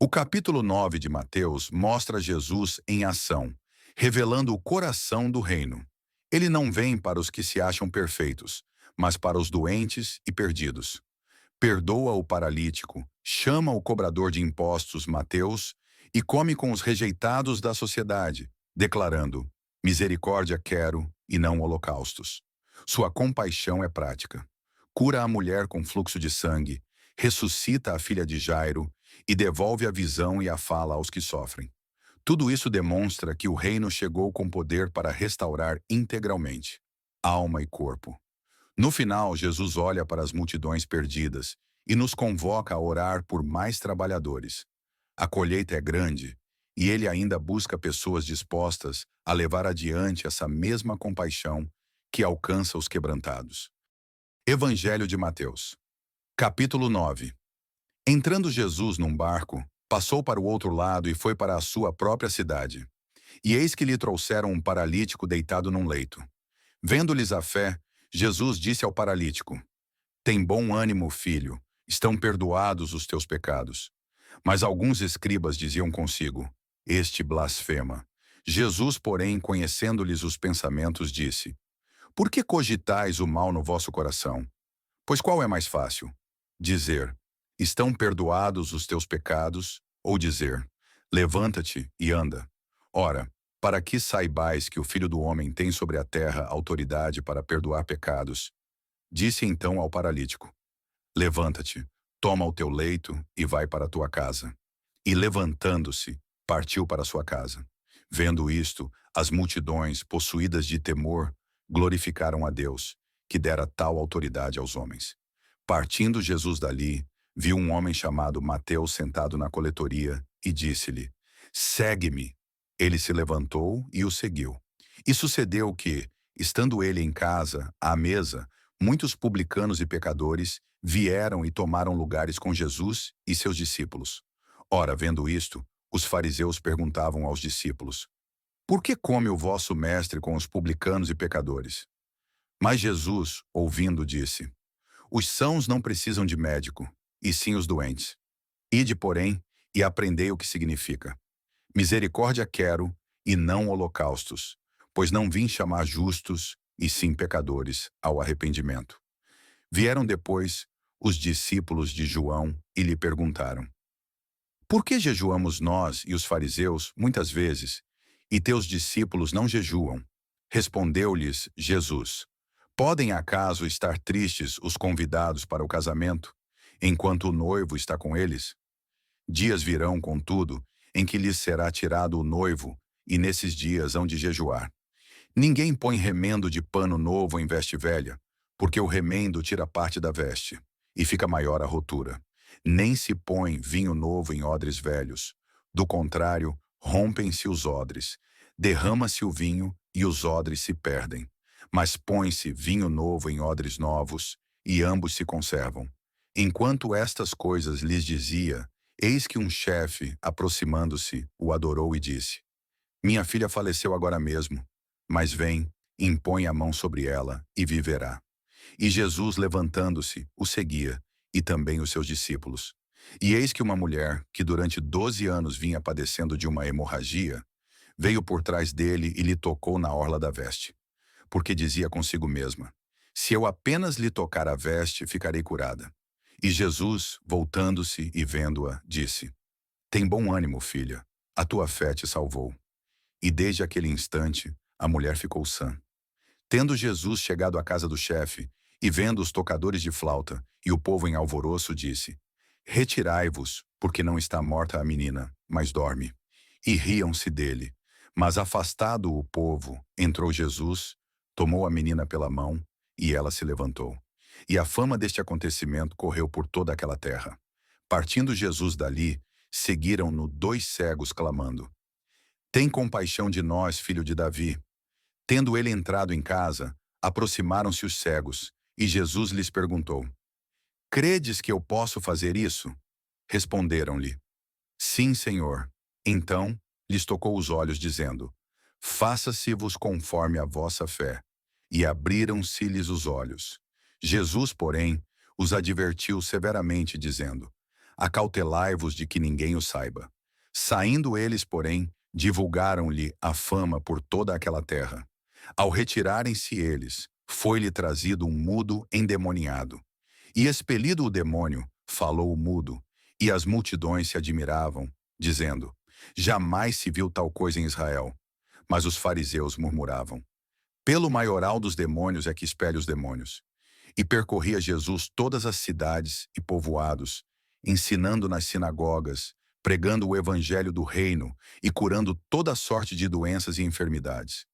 O capítulo 9 de Mateus mostra Jesus em ação, revelando o coração do reino. Ele não vem para os que se acham perfeitos, mas para os doentes e perdidos. Perdoa o paralítico, chama o cobrador de impostos, Mateus, e come com os rejeitados da sociedade, declarando: misericórdia quero e não holocaustos. Sua compaixão é prática. Cura a mulher com fluxo de sangue, ressuscita a filha de Jairo e devolve a visão e a fala aos que sofrem. Tudo isso demonstra que o reino chegou com poder para restaurar integralmente alma e corpo. No final, Jesus olha para as multidões perdidas e nos convoca a orar por mais trabalhadores. A colheita é grande e ele ainda busca pessoas dispostas a levar adiante essa mesma compaixão que alcança os quebrantados. Evangelho de Mateus, capítulo 9. Entrando Jesus num barco, passou para o outro lado e foi para a sua própria cidade. E eis que lhe trouxeram um paralítico deitado num leito. Vendo-lhes a fé, Jesus disse ao paralítico: tem bom ânimo, filho, estão perdoados os teus pecados. Mas alguns escribas diziam consigo: este blasfema. Jesus, porém, conhecendo-lhes os pensamentos, disse: por que cogitais o mal no vosso coração? Pois qual é mais fácil? Dizer: estão perdoados os teus pecados, ou dizer: levanta-te e anda. Ora, para que saibais que o Filho do Homem tem sobre a terra autoridade para perdoar pecados, disse então ao paralítico: levanta-te, toma o teu leito e vai para a tua casa. E levantando-se, partiu para sua casa. Vendo isto, as multidões, possuídas de temor, glorificaram a Deus, que dera tal autoridade aos homens. Partindo Jesus dali, viu um homem chamado Mateus sentado na coletoria e disse-lhe: segue-me. Ele se levantou e o seguiu. E sucedeu que, estando ele em casa, à mesa, muitos publicanos e pecadores vieram e tomaram lugares com Jesus e seus discípulos. Ora, vendo isto, os fariseus perguntavam aos discípulos: por que come o vosso mestre com os publicanos e pecadores? Mas Jesus, ouvindo, disse: os sãos não precisam de médico, e sim os doentes. Ide, porém, e aprendei o que significa: misericórdia quero, e não holocaustos, pois não vim chamar justos, e sim pecadores, ao arrependimento. Vieram depois os discípulos de João e lhe perguntaram: por que jejuamos nós e os fariseus, muitas vezes, e teus discípulos não jejuam? Respondeu-lhes Jesus: podem acaso estar tristes os convidados para o casamento, enquanto o noivo está com eles? Dias virão, contudo, em que lhes será tirado o noivo, e nesses dias hão de jejuar. Ninguém põe remendo de pano novo em veste velha, porque o remendo tira parte da veste, e fica maior a rotura. Nem se põe vinho novo em odres velhos. Do contrário, rompem-se os odres, derrama-se o vinho e os odres se perdem. Mas põe-se vinho novo em odres novos, e ambos se conservam. Enquanto estas coisas lhes dizia, eis que um chefe, aproximando-se, o adorou e disse: minha filha faleceu agora mesmo, mas vem, impõe a mão sobre ela e viverá. E Jesus, levantando-se, o seguia, e também os seus discípulos. E eis que uma mulher, que durante 12 anos vinha padecendo de uma hemorragia, veio por trás dele e lhe tocou na orla da veste. Porque dizia consigo mesma: se eu apenas lhe tocar a veste, ficarei curada. E Jesus, voltando-se e vendo-a, disse: tem bom ânimo, filha, a tua fé te salvou. E desde aquele instante, a mulher ficou sã. Tendo Jesus chegado à casa do chefe, e vendo os tocadores de flauta e o povo em alvoroço, disse: retirai-vos, porque não está morta a menina, mas dorme. E riam-se dele. Mas afastado o povo, entrou Jesus, tomou a menina pela mão, e ela se levantou. E a fama deste acontecimento correu por toda aquela terra. Partindo Jesus dali, seguiram-no 2 cegos, clamando: tem compaixão de nós, filho de Davi. Tendo ele entrado em casa, aproximaram-se os cegos, e Jesus lhes perguntou: credes que eu posso fazer isso? Responderam-lhe: sim, Senhor. Então lhes tocou os olhos, dizendo: faça-se-vos conforme a vossa fé. E abriram-se-lhes os olhos. Jesus, porém, os advertiu severamente, dizendo: Acautelai-vos de que ninguém o saiba. Saindo eles, porém, divulgaram-lhe a fama por toda aquela terra. Ao retirarem-se eles, foi-lhe trazido um mudo endemoniado. E expelido o demônio, falou o mudo, e as multidões se admiravam, dizendo: jamais se viu tal coisa em Israel. Mas os fariseus murmuravam: pelo maioral dos demônios é que expele os demônios. E percorria Jesus todas as cidades e povoados, ensinando nas sinagogas, pregando o evangelho do reino e curando toda sorte de doenças e enfermidades.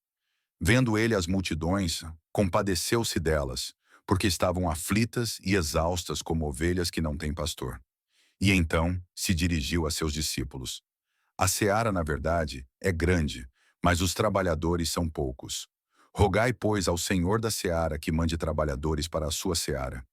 Vendo ele as multidões, compadeceu-se delas, porque estavam aflitas e exaustas como ovelhas que não têm pastor. E então se dirigiu a seus discípulos: a seara, na verdade, é grande, mas os trabalhadores são poucos. Rogai, pois, ao Senhor da seara que mande trabalhadores para a sua seara.